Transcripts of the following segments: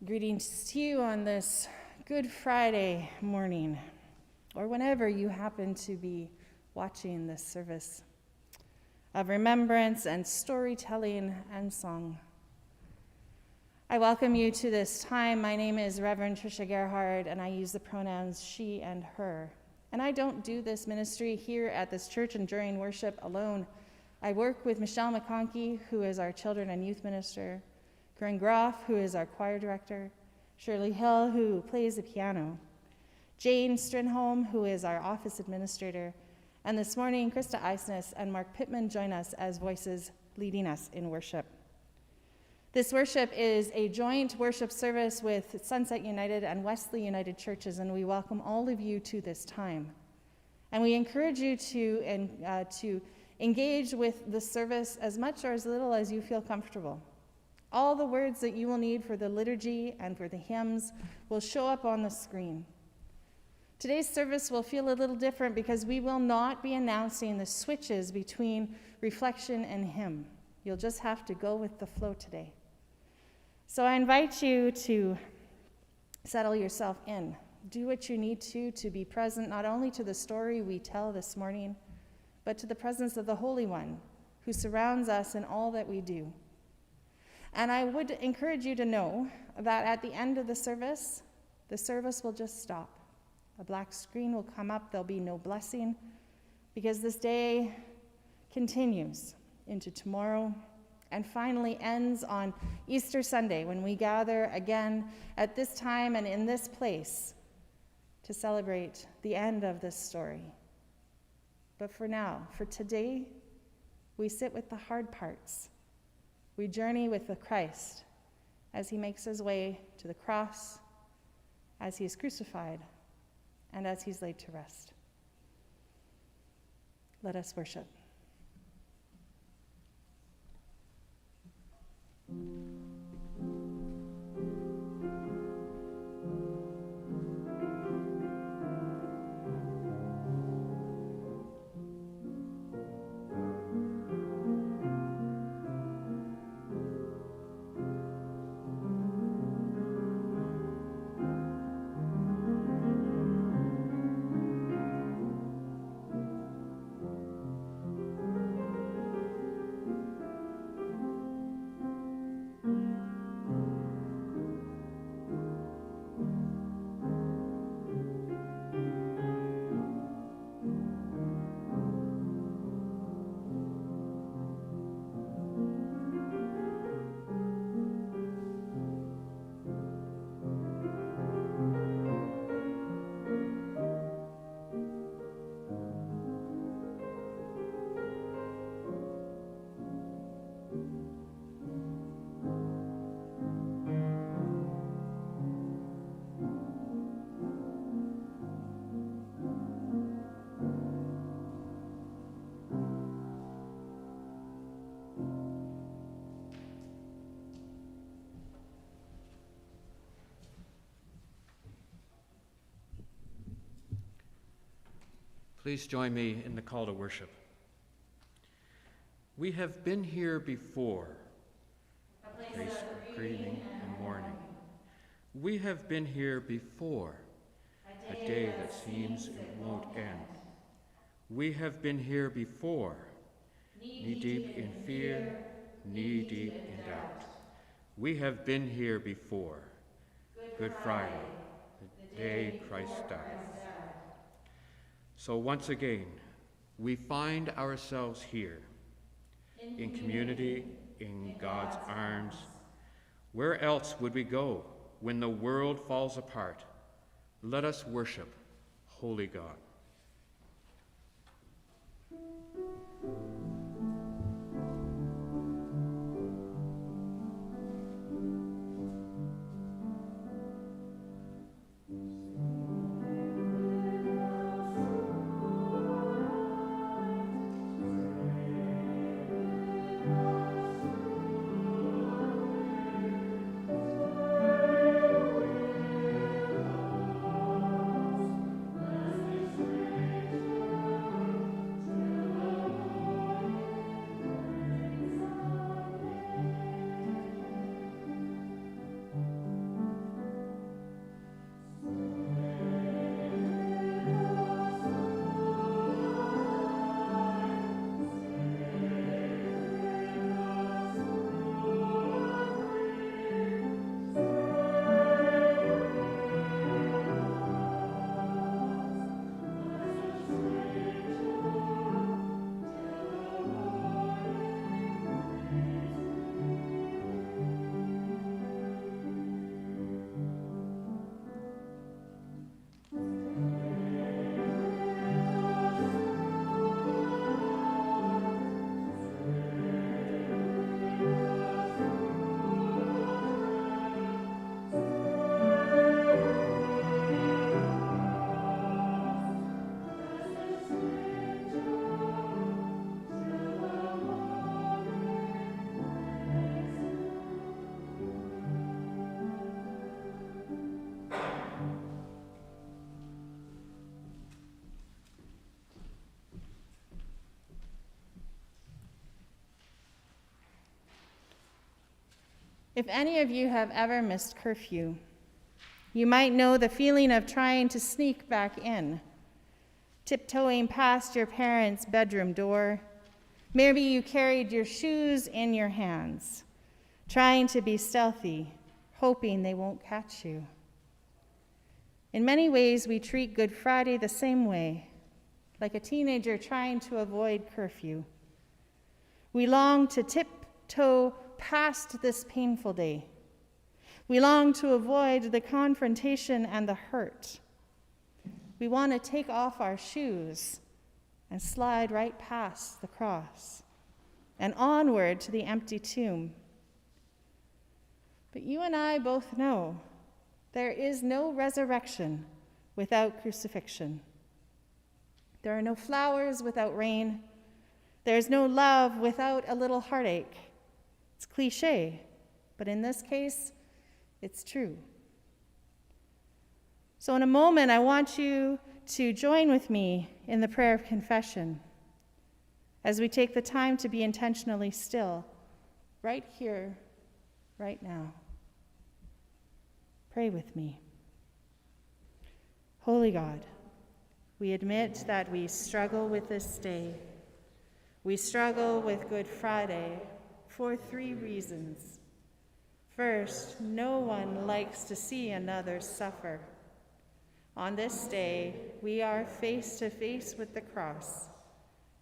Greetings to you on this Good Friday morning, or whenever you happen to be watching this service of remembrance and storytelling and song. I welcome you to this time. My name is Reverend Tricia Gerhard, and I use the pronouns she and her. And I don't do this ministry here at this church and during worship alone. I work with Michelle McConkey, who is our children and youth minister, Corinne Groff, who is our choir director, Shirley Hill, who plays the piano, Jane Strinholm, who is our office administrator, and this morning, Krista Eisness and Mark Pittman join us as voices leading us in worship. This worship is a joint worship service with Sunset United and Wesley United Churches, and we welcome all of you to this time. And we encourage you to engage with the service as much or as little as you feel comfortable. All the words that you will need for the liturgy and for the hymns will show up on the screen. Today's service will feel a little different because we will not be announcing the switches between reflection and hymn. You'll just have to go with the flow today. So I invite you to settle yourself in. Do what you need to be present not only to the story we tell this morning, but to the presence of the Holy One who surrounds us in all that we do. And I would encourage you to know that at the end of the service will just stop. A black screen will come up. There'll be no blessing because this day continues into tomorrow and finally ends on Easter Sunday when we gather again at this time and in this place to celebrate the end of this story. But for now, for today, we sit with the hard parts. We journey with the Christ as he makes his way to the cross, as he is crucified, and as he's laid to rest. Let us worship. Please join me in the call to worship. We have been here before, a place of greeting and mourning. We have been here before, a day that seems it won't end. We have been here before, knee-deep in fear, knee-deep in doubt. We have been here before, Good Friday, the day Christ died. So once again, we find ourselves here, in community, in God's arms. Where else would we go when the world falls apart? Let us worship Holy God. If any of you have ever missed curfew, you might know the feeling of trying to sneak back in, tiptoeing past your parents' bedroom door. Maybe you carried your shoes in your hands, trying to be stealthy, hoping they won't catch you. In many ways, we treat Good Friday the same way, like a teenager trying to avoid curfew. We long to tiptoe past this painful day. We long to avoid the confrontation and the hurt. We want to take off our shoes and slide right past the cross and onward to the empty tomb. But you and I both know there is no resurrection without crucifixion. There are no flowers without rain. There's no love without a little heartache. It's cliche, but in this case, it's true. So in a moment, I want you to join with me in the prayer of confession as we take the time to be intentionally still, right here, right now. Pray with me. Holy God, we admit that we struggle with this day. We struggle with Good Friday for 3 reasons. First, no one likes to see another suffer. On this day, we are face to face with the cross,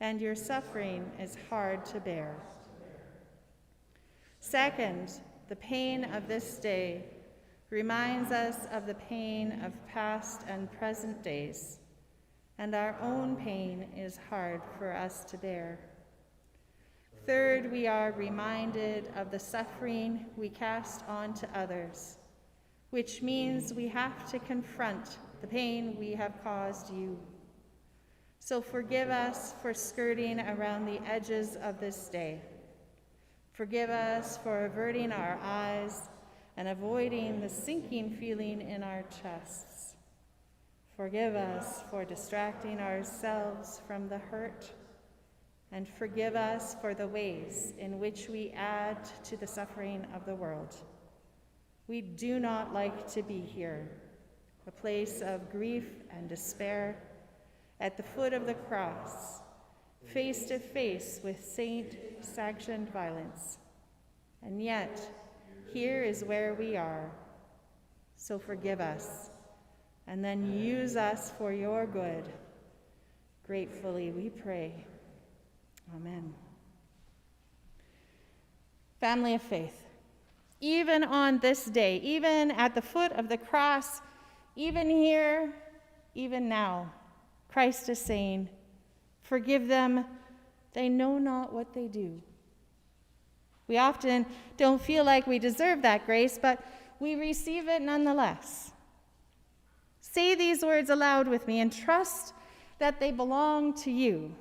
and your suffering is hard to bear. Second, the pain of this day reminds us of the pain of past and present days, and our own pain is hard for us to bear. Third, we are reminded of the suffering we cast on to others, which means we have to confront the pain we have caused you. So forgive us for skirting around the edges of this day. Forgive us for averting our eyes and avoiding the sinking feeling in our chests. Forgive us for distracting ourselves from the hurt, and forgive us for the ways in which we add to the suffering of the world. We do not like to be here, a place of grief and despair, at the foot of the cross, face to face with saint-sanctioned violence. And yet, here is where we are. So forgive us, and then use us for your good. Gratefully we pray. Amen. Family of faith, even on this day, even at the foot of the cross, even here, even now, Christ is saying, forgive them, they know not what they do. We often don't feel like we deserve that grace, but we receive it nonetheless. Say these words aloud with me and trust that they belong to you.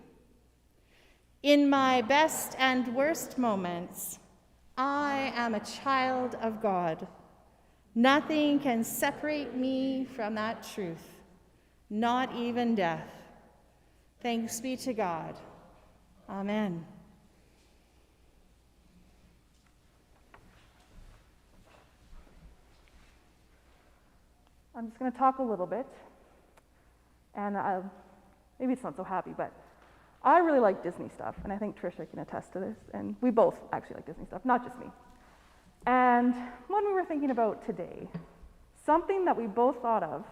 In my best and worst moments, I am a child of God. Nothing can separate me from that truth, not even death. Thanks be to God. Amen. I'm just going to talk a little bit, and maybe it's not so happy, but I really like Disney stuff, and I think Trisha can attest to this, and we both actually like Disney stuff, not just me. And when we were thinking about today, something that we both thought of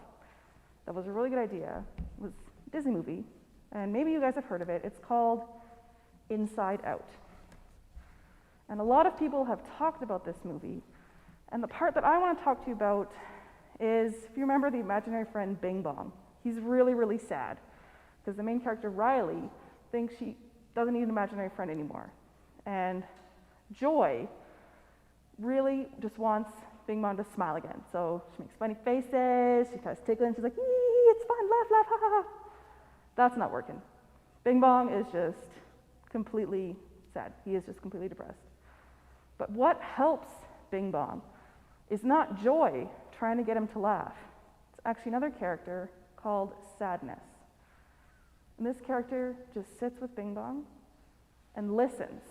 that was a really good idea was a Disney movie, and maybe you guys have heard of it. It's called Inside Out. And a lot of people have talked about this movie, and the part that I want to talk to you about is, if you remember the imaginary friend Bing Bong, he's really, really sad, because the main character, Riley, thinks she doesn't need an imaginary friend anymore. And Joy really just wants Bing Bong to smile again. So she makes funny faces, she tries tickling, she's like, "Ee, it's fun, laugh, laugh, ha, ha, ha." That's not working. Bing Bong is just completely sad. He is just completely depressed. But what helps Bing Bong is not Joy trying to get him to laugh. It's actually another character called Sadness. And this character just sits with Bing Bong and listens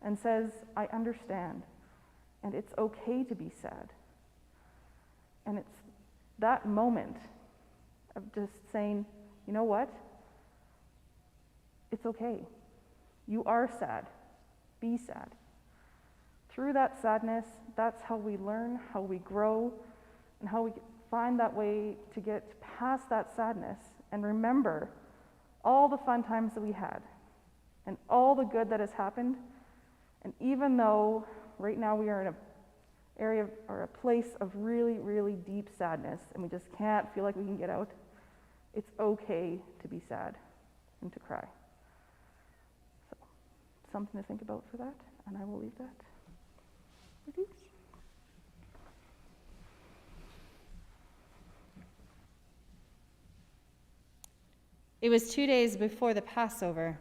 and says, "I understand. and it's okay to be sad. And it's that moment of just saying, you know what? It's okay. You are sad. Be sad. Through that sadness, that's how we learn, how we grow, and how we find that way to get past that sadness and remember all the fun times that we had and all the good that has happened. And even though right now we are in an area or a place of really, really deep sadness and we just can't feel like we can get out, it's okay to be sad and to cry. So, something to think about for that, and I will leave that with you. It was 2 days before the Passover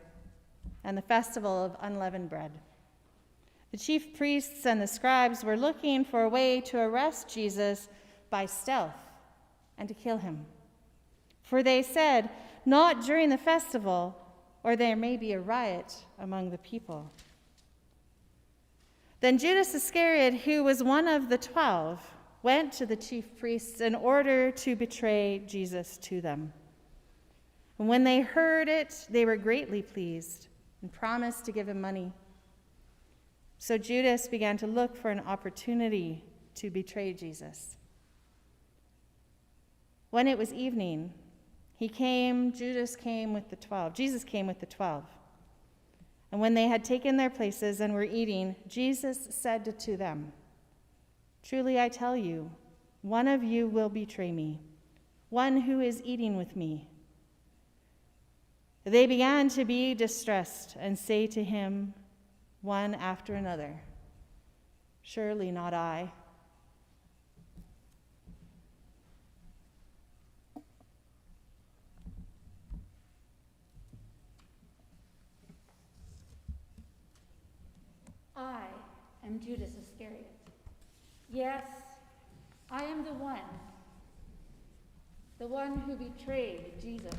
and the festival of unleavened bread. The chief priests and the scribes were looking for a way to arrest Jesus by stealth and to kill him. For they said, "Not during the festival, or there may be a riot among the people." Then Judas Iscariot, who was one of the 12, went to the chief priests in order to betray Jesus to them. And when they heard it, they were greatly pleased and promised to give him money. So Judas began to look for an opportunity to betray Jesus. When it was evening, Jesus came with the 12. And when they had taken their places and were eating, Jesus said to them, "Truly I tell you, one of you will betray me, one who is eating with me." They began to be distressed and say to him, one after another, "Surely not I." I am Judas Iscariot. Yes, I am the one who betrayed Jesus.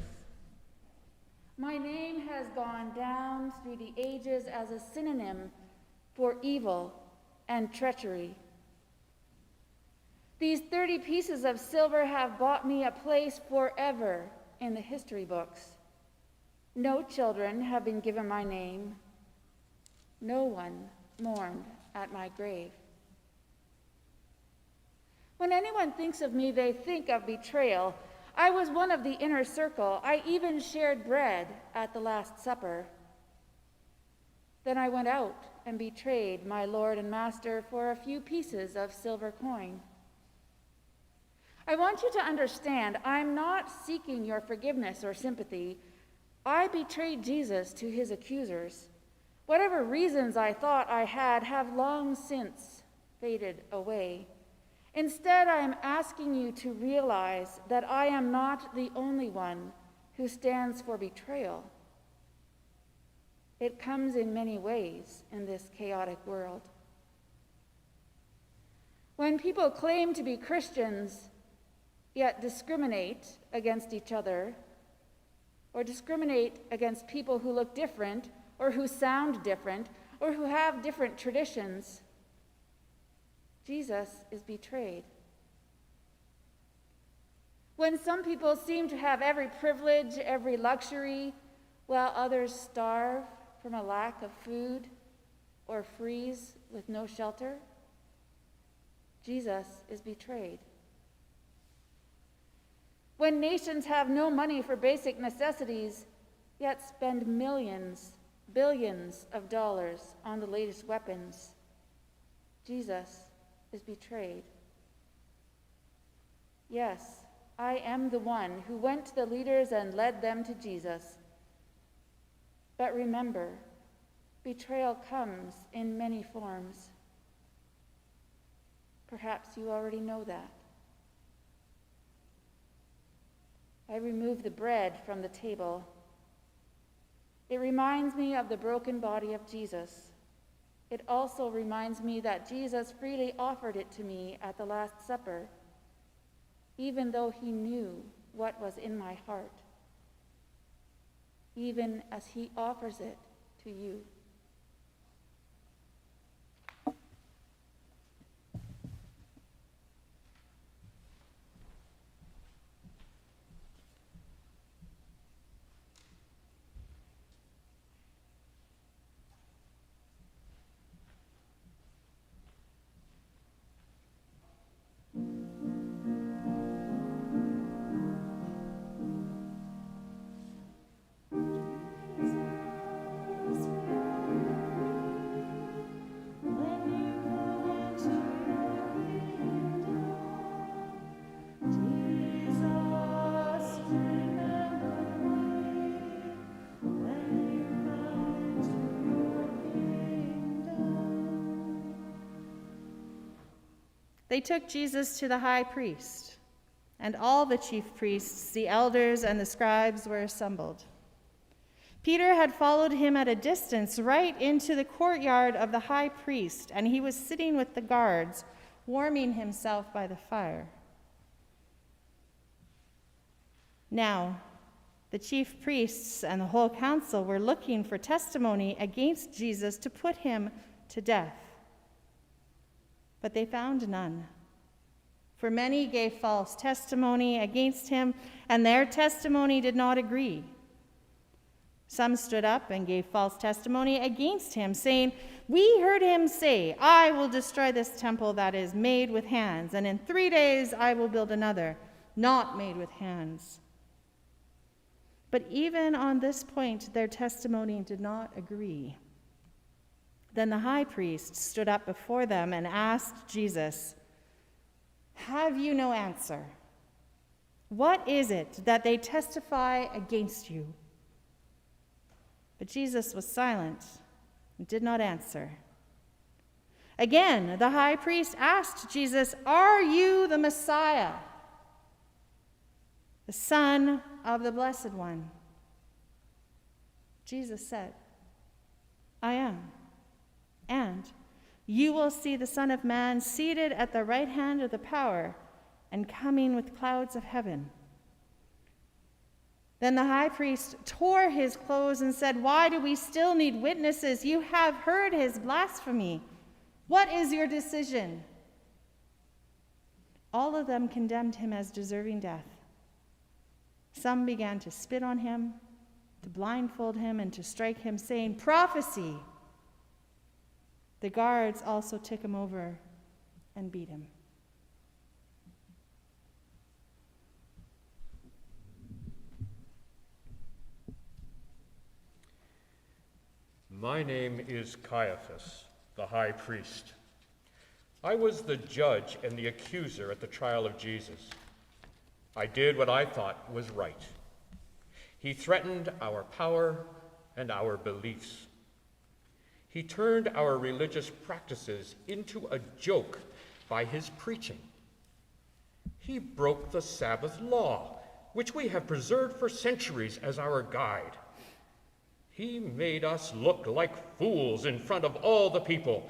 My name has gone down through the ages as a synonym for evil and treachery. These 30 pieces of silver have bought me a place forever in the history books. No children have been given my name. No one mourned at my grave. When anyone thinks of me, they think of betrayal. I was one of the inner circle. I even shared bread at the Last Supper. Then I went out and betrayed my Lord and Master for a few pieces of silver coin. I want you to understand, I'm not seeking your forgiveness or sympathy. I betrayed Jesus to his accusers. Whatever reasons I thought I had have long since faded away. Instead, I am asking you to realize that I am not the only one who stands for betrayal. It comes in many ways in this chaotic world. When people claim to be Christians, yet discriminate against each other, or discriminate against people who look different, or who sound different, or who have different traditions, Jesus is betrayed. When some people seem to have every privilege, every luxury, while others starve from a lack of food or freeze with no shelter, Jesus is betrayed. When nations have no money for basic necessities, yet spend millions, billions of dollars on the latest weapons, Jesus is betrayed. Yes, I am the one who went to the leaders and led them to Jesus. But remember, betrayal comes in many forms. Perhaps you already know that. I remove the bread from the table. It reminds me of the broken body of Jesus. It also reminds me that Jesus freely offered it to me at the Last Supper, even though he knew what was in my heart, even as he offers it to you. they took Jesus to the high priest, and all the chief priests, the elders, and the scribes were assembled. Peter had followed him at a distance right into the courtyard of the high priest, and he was sitting with the guards, warming himself by the fire. Now, the chief priests and the whole council were looking for testimony against Jesus to put him to death. But they found none. For many gave false testimony against him, and their testimony did not agree. Some stood up and gave false testimony against him, saying, "We heard him say, 'I will destroy this temple that is made with hands, and in 3 days I will build another, not made with hands.' But even on this point, their testimony did not agree. Then the high priest stood up before them and asked Jesus, 'Have you no answer? What is it that they testify against you?' But Jesus was silent and did not answer. Again, the high priest asked Jesus, 'Are you the Messiah, the Son of the Blessed One?' Jesus said, 'I am. And you will see the Son of Man seated at the right hand of the power and coming with clouds of heaven.' Then the high priest tore his clothes and said, 'Why do we still need witnesses? You have heard his blasphemy. What is your decision?' All of them condemned him as deserving death. Some began to spit on him, to blindfold him, and to strike him, saying, 'Prophesy!' The guards also took him over and beat him. My name is Caiaphas, the high priest. I was the judge and the accuser at the trial of Jesus. I did what I thought was right. He threatened our power and our beliefs. He turned our religious practices into a joke by his preaching. He broke the Sabbath law, which we have preserved for centuries as our guide. He made us look like fools in front of all the people,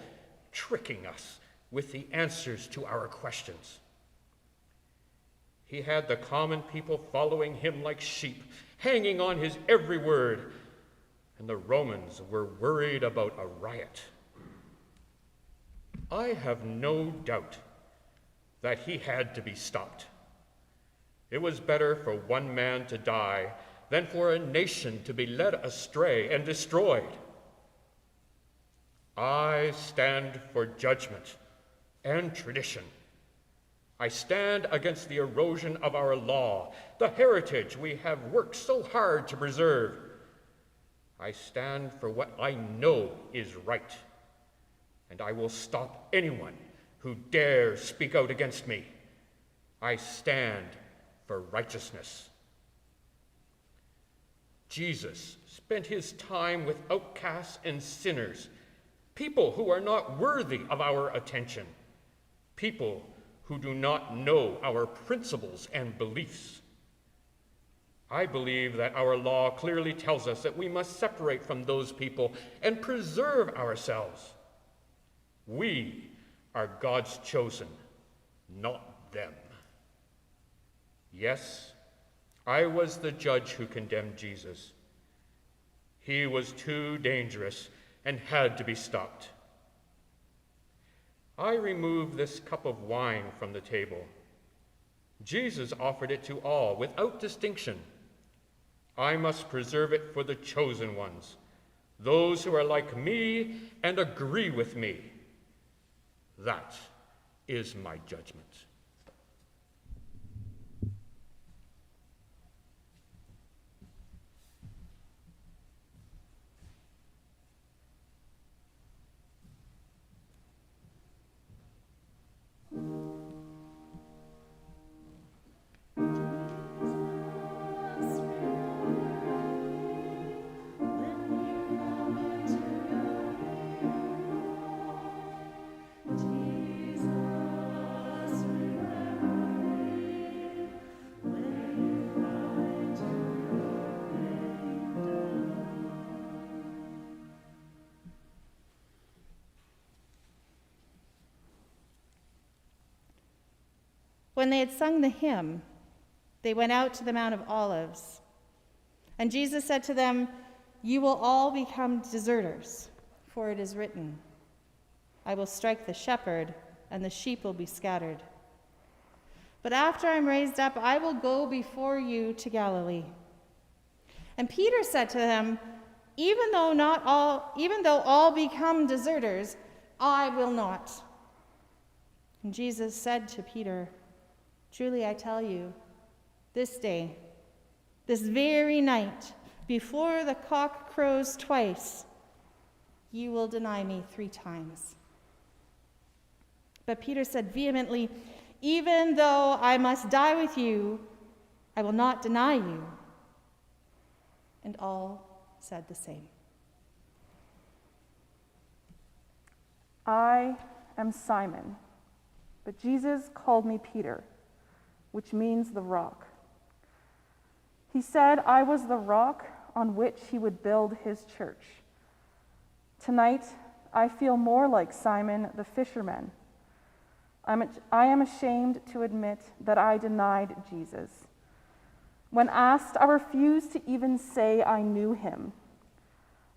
tricking us with the answers to our questions. He had the common people following him like sheep, hanging on his every word, and the Romans were worried about a riot. I have no doubt that he had to be stopped. It was better for one man to die than for a nation to be led astray and destroyed. I stand for judgment and tradition. I stand against the erosion of our law, the heritage we have worked so hard to preserve. I stand for what I know is right, and I will stop anyone who dares speak out against me. I stand for righteousness. Jesus spent his time with outcasts and sinners, people who are not worthy of our attention, people who do not know our principles and beliefs. I believe that our law clearly tells us that we must separate from those people and preserve ourselves. We are God's chosen, not them. Yes, I was the judge who condemned Jesus. He was too dangerous and had to be stopped. I removed this cup of wine from the table. Jesus offered it to all without distinction. I must preserve it for the chosen ones, those who are like me and agree with me. That is my judgment. When they had sung the hymn, they went out to the Mount of Olives. And Jesus said to them, "You will all become deserters, for it is written, 'I will strike the shepherd, and the sheep will be scattered.' But after I'm raised up, I will go before you to Galilee." And Peter said to them, even though all become deserters, I will not." And Jesus said to Peter, "Truly I tell you, this day, this very night, before the cock crows twice, you will deny me 3 times." But Peter said vehemently, "Even though I must die with you, I will not deny you." And all said the same. I am Simon, but Jesus called me Peter, which means the rock. He said I was the rock on which he would build his church. Tonight, I feel more like Simon the fisherman. I am ashamed to admit that I denied Jesus. When asked, I refused to even say I knew him.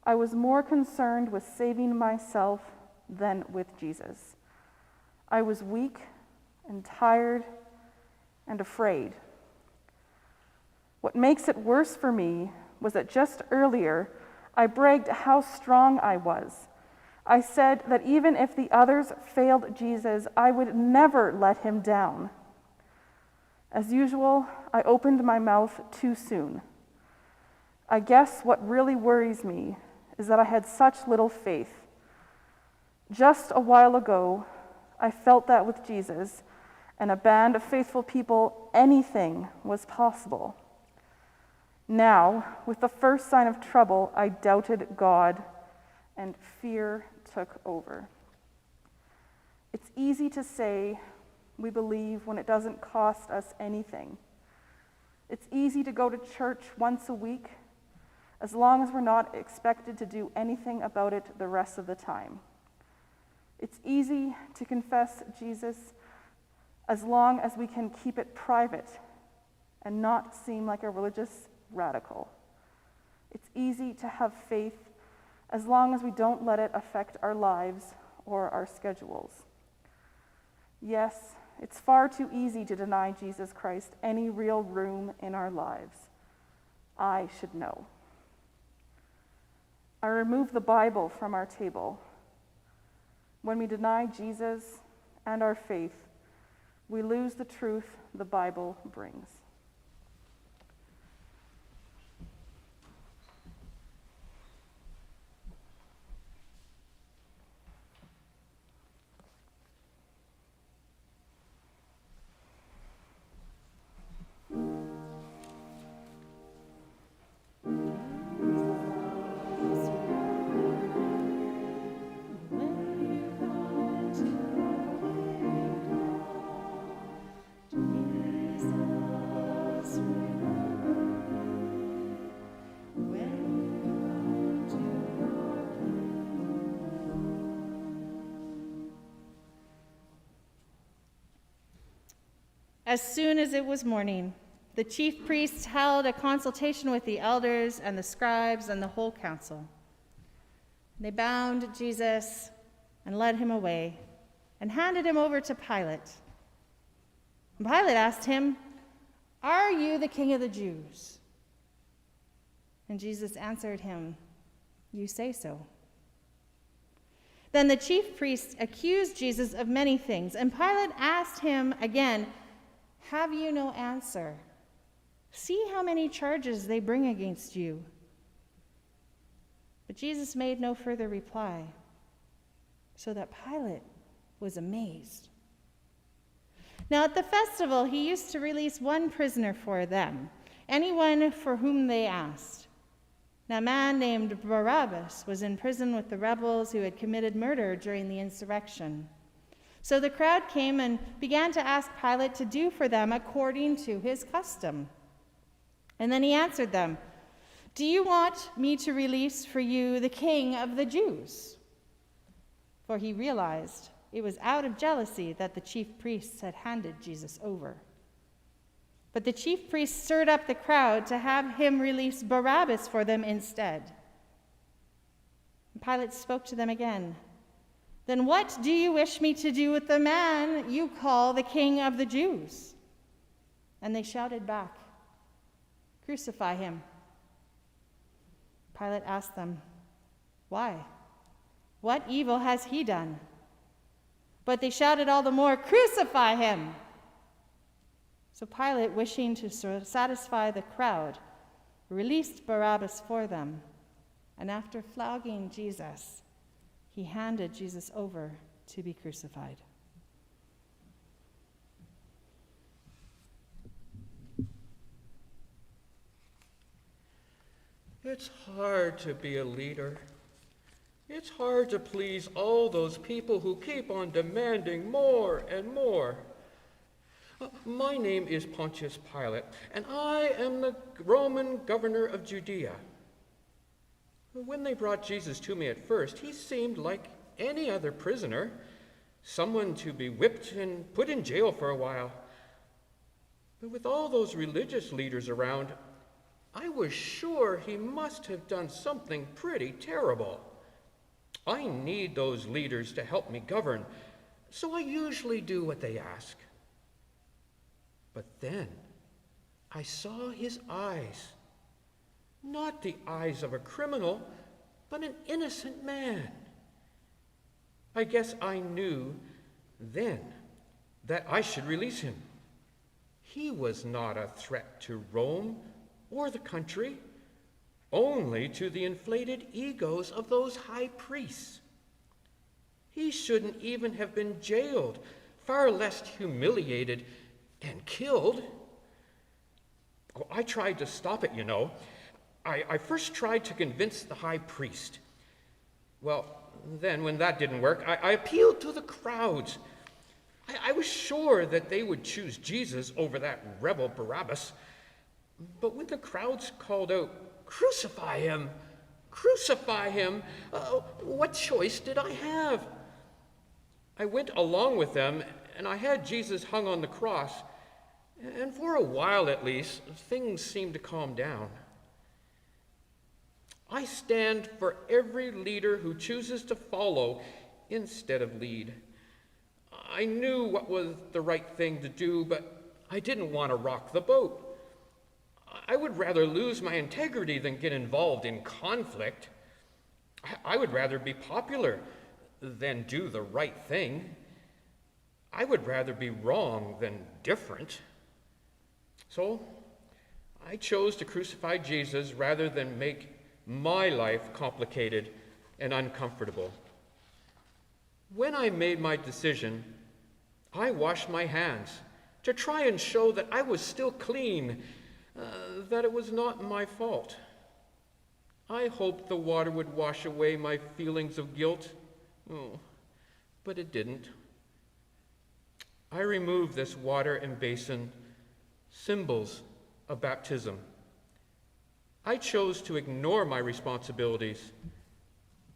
I was more concerned with saving myself than with Jesus. I was weak and tired and afraid. What makes it worse for me was that just earlier, I bragged how strong I was. I said that even if the others failed Jesus, I would never let him down. As usual, I opened my mouth too soon. I guess what really worries me is that I had such little faith. Just a while ago, I felt that with Jesus and a band of faithful people, anything was possible. Now, with the first sign of trouble, I doubted God, and fear took over. It's easy to say we believe when it doesn't cost us anything. It's easy to go to church once a week, as long as we're not expected to do anything about it the rest of the time. It's easy to confess Jesus as long as we can keep it private and not seem like a religious radical. It's easy to have faith as long as we don't let it affect our lives or our schedules. Yes, it's far too easy to deny Jesus Christ any real room in our lives. I should know. I remove the Bible from our table. When we deny Jesus and our faith, we lose the truth the Bible brings. As soon as it was morning, the chief priests held a consultation with the elders and the scribes and the whole council. They bound Jesus and led him away and handed him over to Pilate. And Pilate asked him, "Are you the king of the Jews?" And Jesus answered him, "You say so." Then the chief priests accused Jesus of many things, and Pilate asked him again, "Have you no answer? See how many charges they bring against you." But Jesus made no further reply, so that Pilate was amazed. Now at the festival, he used to release one prisoner for them, anyone for whom they asked. Now a man named Barabbas was in prison with the rebels who had committed murder during the insurrection. So the crowd came and began to ask Pilate to do for them according to his custom. And then he answered them, "Do you want me to release for you the king of the Jews?" For he realized it was out of jealousy that the chief priests had handed Jesus over. But the chief priests stirred up the crowd to have him release Barabbas for them instead. Pilate spoke to them again. "Then what do you wish me to do with the man you call the King of the Jews?" And they shouted back, "Crucify him." Pilate asked them, "Why? What evil has he done?" But they shouted all the more, "Crucify him!" So Pilate, wishing to satisfy the crowd, released Barabbas for them, and after flogging Jesus, he handed Jesus over to be crucified. It's hard to be a leader. It's hard to please all those people who keep on demanding more and more. My name is Pontius Pilate, and I am the Roman governor of Judea. When they brought Jesus to me at first, he seemed like any other prisoner, someone to be whipped and put in jail for a while. But with all those religious leaders around, I was sure he must have done something pretty terrible. I need those leaders to help me govern, so I usually do what they ask. But then I saw his eyes, not the eyes of a criminal, but an innocent man. I guess I knew then that I should release him. He was not a threat to Rome or the country, only to the inflated egos of those high priests. He shouldn't even have been jailed, far less humiliated and killed. Oh, I tried to stop it, you know. I first tried to convince the high priest. Well, then when that didn't work, I appealed to the crowds. I was sure that they would choose Jesus over that rebel Barabbas. But when the crowds called out, "Crucify him! Crucify him!" What choice did I have? I went along with them, and I had Jesus hung on the cross. And for a while at least, things seemed to calm down. I stand for every leader who chooses to follow instead of lead. I knew what was the right thing to do, but I didn't want to rock the boat. I would rather lose my integrity than get involved in conflict. I would rather be popular than do the right thing. I would rather be wrong than different. So I chose to crucify Jesus rather than make my life complicated and uncomfortable. When I made my decision, I washed my hands to try and show that I was still clean, that it was not my fault. I hoped the water would wash away my feelings of guilt, but it didn't. I removed this water and basin, symbols of baptism. I chose to ignore my responsibilities,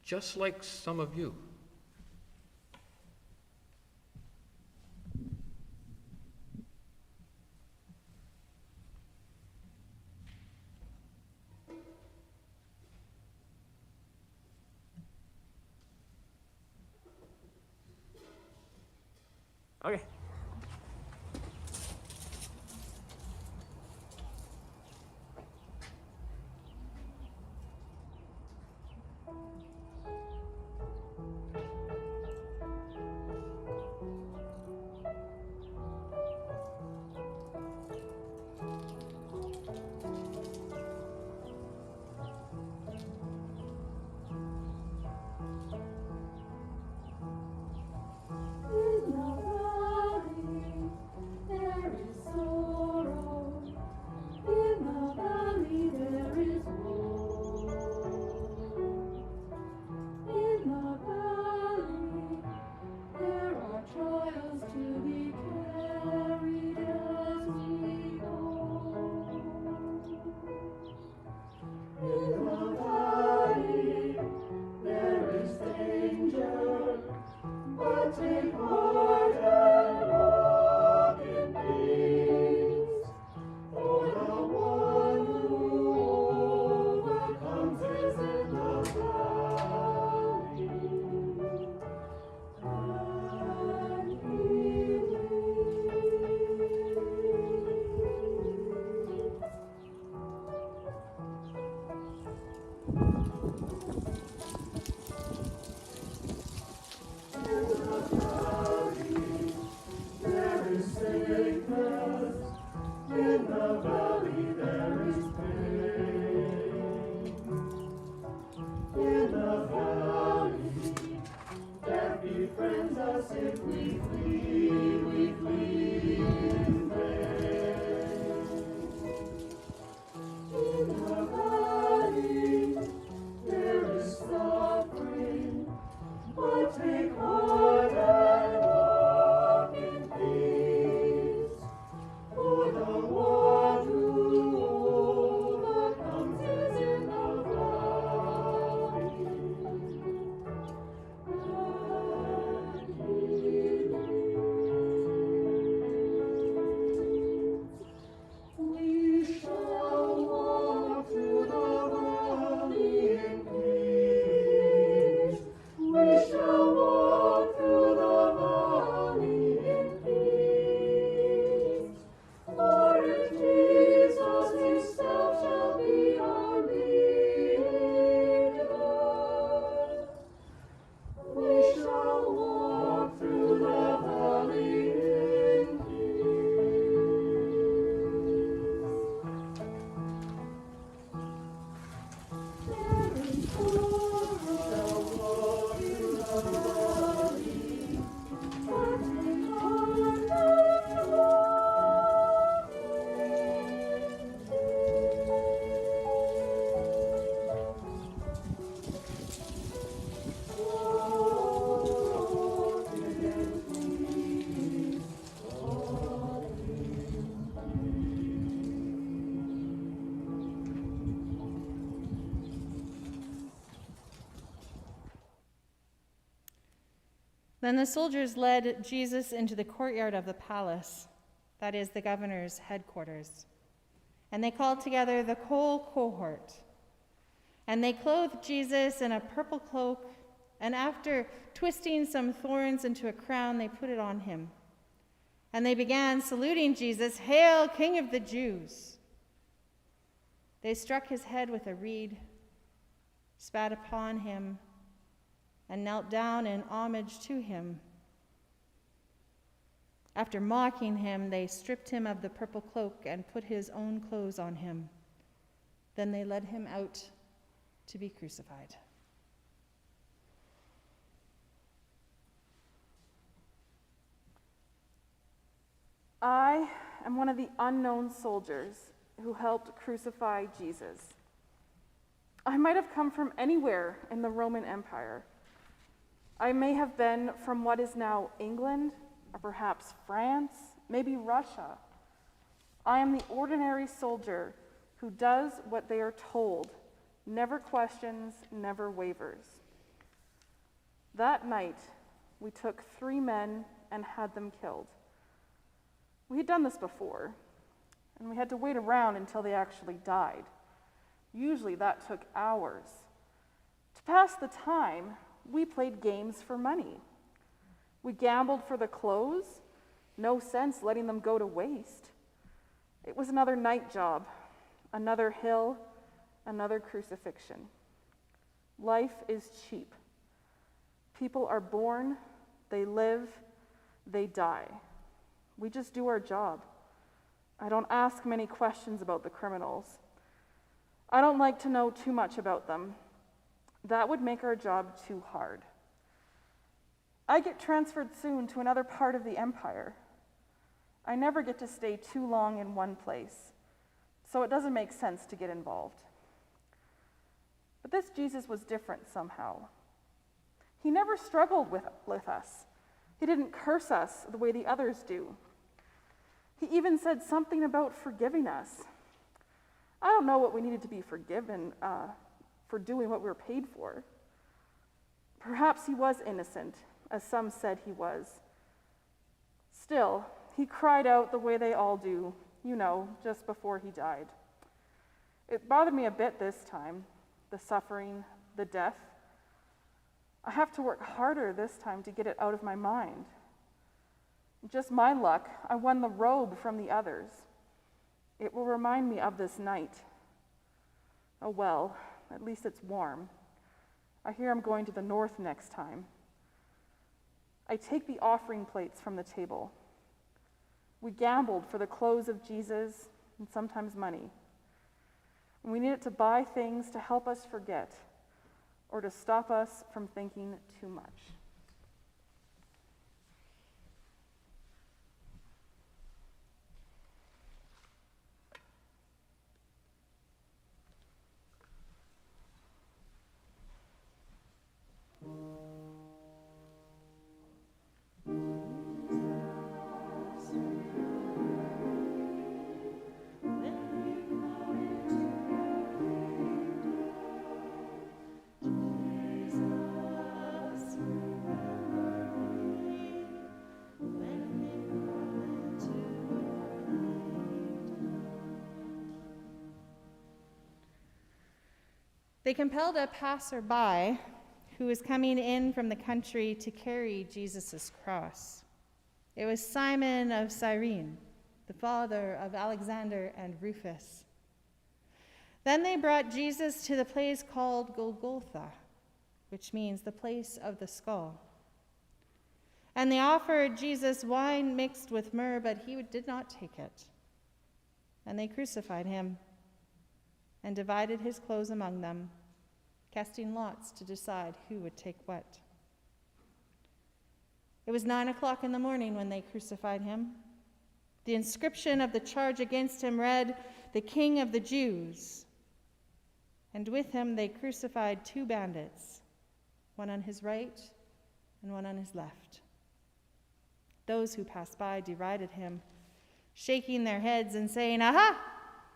just like some of you. Okay. Then the soldiers led Jesus into the courtyard of the palace, that is, the governor's headquarters. And they called together the whole cohort. And they clothed Jesus in a purple cloak, and after twisting some thorns into a crown, they put it on him. And they began saluting Jesus, "Hail, King of the Jews!" They struck his head with a reed, spat upon him, and knelt down in homage to him. After mocking him, they stripped him of the purple cloak and put his own clothes on him. Then they led him out to be crucified. I am one of the unknown soldiers who helped crucify Jesus. I might have come from anywhere in the Roman Empire. I may have been from what is now England, or perhaps France, maybe Russia. I am the ordinary soldier who does what they are told, never questions, never wavers. That night, we took 3 men and had them killed. We had done this before, and we had to wait around until they actually died. Usually that took hours. To pass the time, we played games for money. We gambled for the clothes. No sense letting them go to waste. It was another night job, another hill, another crucifixion. Life is cheap. People are born, they live, they die. We just do our job. I don't ask many questions about the criminals. I don't like to know too much about them. That would make our job too hard. I get transferred soon to another part of the empire. I never get to stay too long in one place, so it doesn't make sense to get involved. But this Jesus was different somehow. He never struggled with us. He didn't curse us the way the others do. He even said something about forgiving us. I don't know what we needed to be forgiven for doing what we were paid for. Perhaps he was innocent, as some said he was. Still, he cried out the way they all do, just before he died. It bothered me a bit this time, the suffering, the death. I have to work harder this time to get it out of my mind. Just my luck, I won the robe from the others. It will remind me of this night. Oh well, at least it's warm. I hear I'm going to the north next time. I take the offering plates from the table. We gambled for the clothes of Jesus and sometimes money. And we needed to buy things to help us forget or to stop us from thinking too much. They compelled a passerby who was coming in from the country to carry Jesus' cross. It was Simon of Cyrene, the father of Alexander and Rufus. Then they brought Jesus to the place called Golgotha, which means the place of the skull. And they offered Jesus wine mixed with myrrh, but he did not take it. And they crucified him and divided his clothes among them, casting lots to decide who would take what. It was 9 o'clock in the morning when they crucified him. The inscription of the charge against him read, "The King of the Jews." And with him they crucified 2 bandits, one on his right and one on his left. Those who passed by derided him, shaking their heads and saying, "Aha!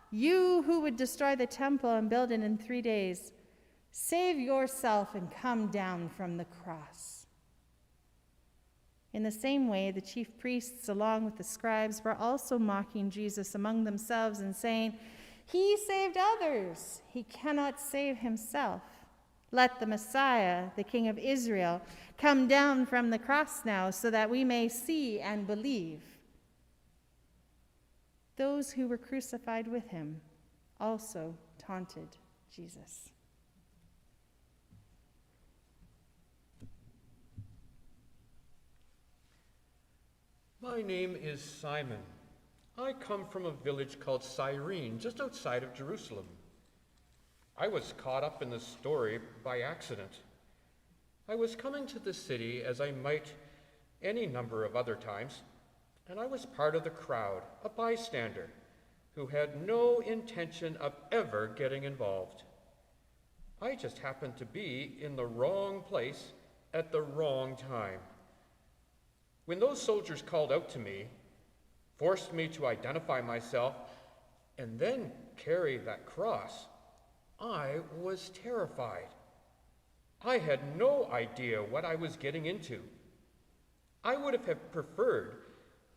You who would destroy the temple and build it in 3 days, save yourself and come down from the cross." In the same way, the chief priests, along with the scribes, were also mocking Jesus among themselves and saying, "He saved others. He cannot save himself. Let the Messiah, the King of Israel, come down from the cross now so that we may see and believe." Those who were crucified with him also taunted Jesus. My name is Simon. I come from a village called Cyrene, just outside of Jerusalem. I was caught up in the story by accident. I was coming to the city, as I might any number of other times, and I was part of the crowd, a bystander, who had no intention of ever getting involved. I just happened to be in the wrong place at the wrong time. When those soldiers called out to me, forced me to identify myself, and then carry that cross, I was terrified. I had no idea what I was getting into. I would have preferred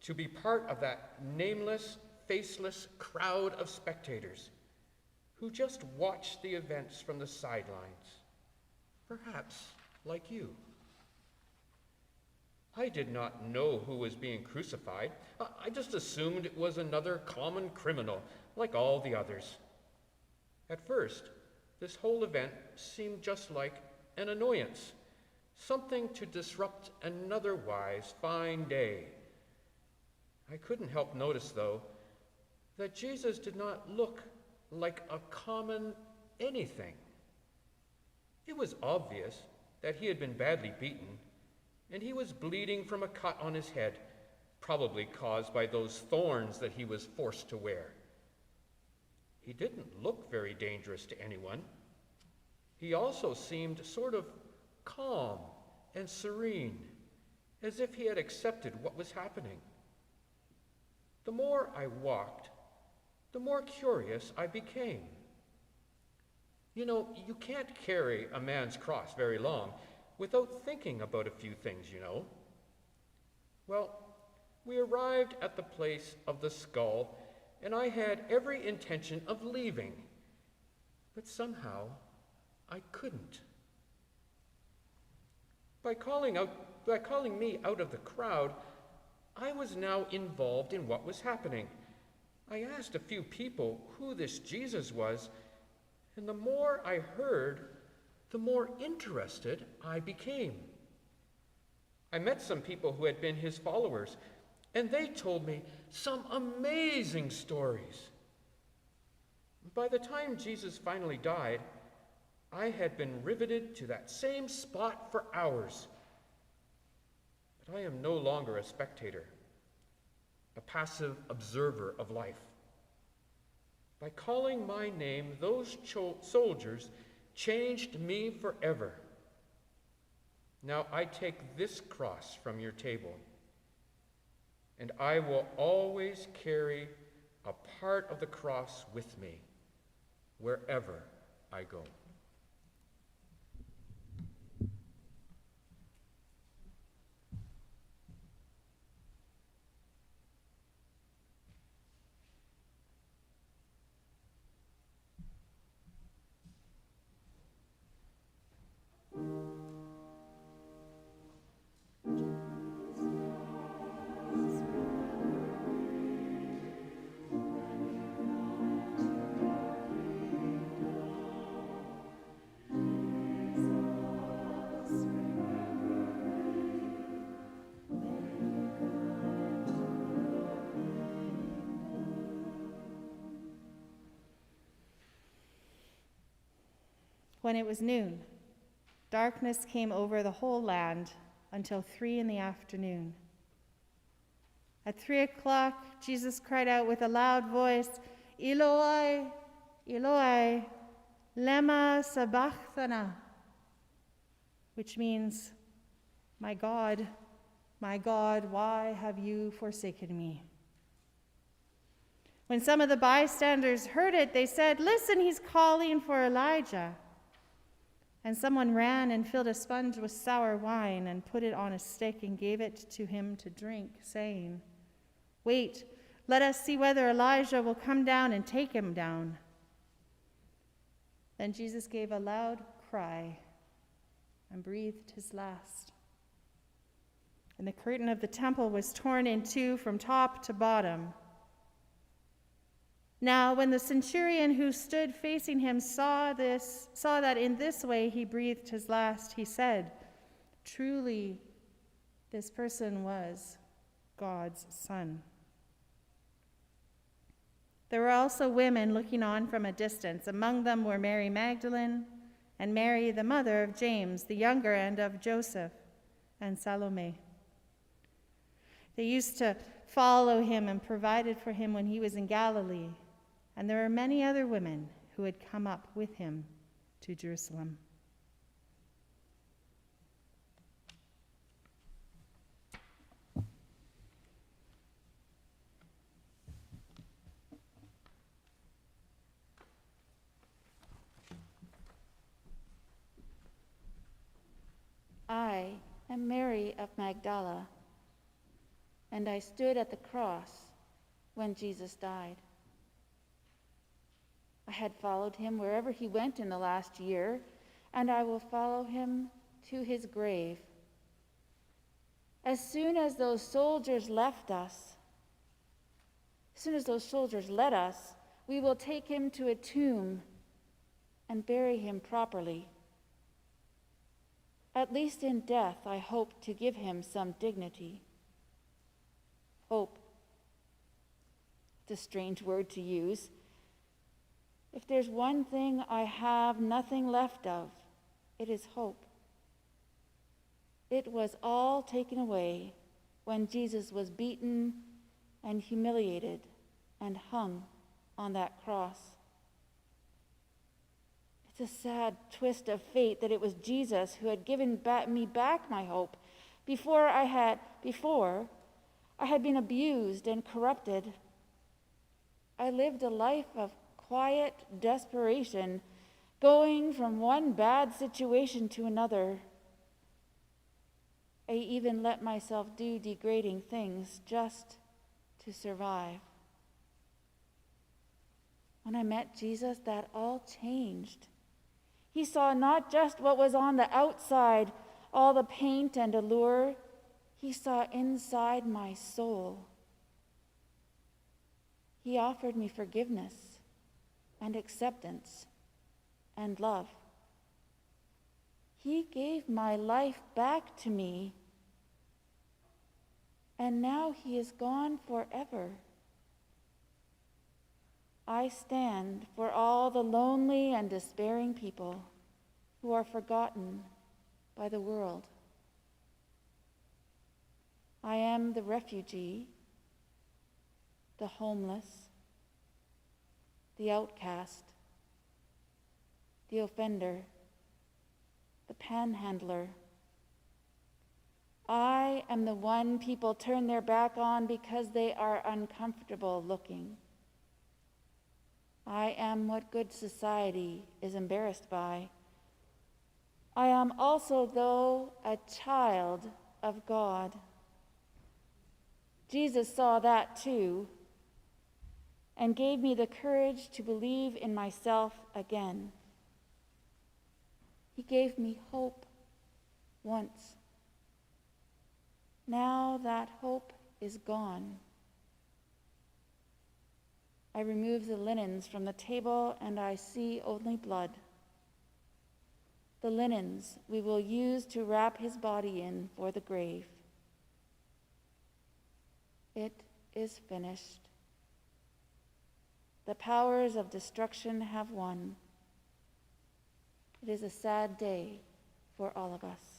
to be part of that nameless, faceless crowd of spectators who just watched the events from the sidelines, perhaps like you. I did not know who was being crucified. I just assumed it was another common criminal, like all the others. At first, this whole event seemed just like an annoyance, something to disrupt an otherwise fine day. I couldn't help notice, though, that Jesus did not look like a common anything. It was obvious that he had been badly beaten, and he was bleeding from a cut on his head, probably caused by those thorns that he was forced to wear. He didn't look very dangerous to anyone. He also seemed sort of calm and serene, as if he had accepted what was happening. The more I walked, the more curious I became. You know, you can't carry a man's cross very long without thinking about a few things, you know. Well, we arrived at the place of the skull, and I had every intention of leaving, but somehow I couldn't. By calling me out of the crowd, I was now involved in what was happening. I asked a few people who this Jesus was, and the more I heard, the more interested I became. I met some people who had been his followers, and they told me some amazing stories. By the time Jesus finally died, I had been riveted to that same spot for hours. But I am no longer a spectator, a passive observer of life. By calling my name, those soldiers changed me forever. Now I take this cross from your table, and I will always carry a part of the cross with me wherever I go. When it was noon, darkness came over the whole land until 3 p.m. At 3 o'clock, Jesus cried out with a loud voice, "Eloi, Eloi, lema sabachthani," which means, my God, why have you forsaken me?" When some of the bystanders heard it, they said, "Listen, he's calling for Elijah." And someone ran and filled a sponge with sour wine and put it on a stick and gave it to him to drink, saying, "Wait, let us see whether Elijah will come down and take him down." Then Jesus gave a loud cry and breathed his last. And the curtain of the temple was torn in two from top to bottom. Now, when the centurion who stood facing him saw that in this way he breathed his last, he said, "Truly, this person was God's son." There were also women looking on from a distance. Among them were Mary Magdalene and Mary, the mother of James, the younger, and of Joseph, and Salome. They used to follow him and provided for him when he was in Galilee. And there were many other women who had come up with him to Jerusalem. I am Mary of Magdala, and I stood at the cross when Jesus died. I had followed him wherever he went in the last year, and I will follow him to his grave. As soon as those soldiers led us, we will take him to a tomb and bury him properly. At least in death, I hope to give him some dignity. Hope. It's a strange word to use. If there's one thing I have nothing left of, it is hope. It was all taken away when Jesus was beaten and humiliated and hung on that cross. It's a sad twist of fate that it was Jesus who had given me back my hope before I had been abused and corrupted. I lived a life of quiet desperation, going from one bad situation to another. I even let myself do degrading things just to survive. When I met Jesus, that all changed. He saw not just what was on the outside, all the paint and allure. He saw inside my soul. He offered me forgiveness and acceptance and love. He gave my life back to me, and now he is gone forever. I stand for all the lonely and despairing people who are forgotten by the world. I am the refugee, the homeless, the outcast, the offender, the panhandler. I am the one people turn their back on because they are uncomfortable looking. I am what good society is embarrassed by. I am also, though, a child of God. Jesus saw that too and gave me the courage to believe in myself again. He gave me hope once. Now that hope is gone. I remove the linens from the table and I see only blood. The linens we will use to wrap his body in for the grave. It is finished. The powers of destruction have won. It is a sad day for all of us.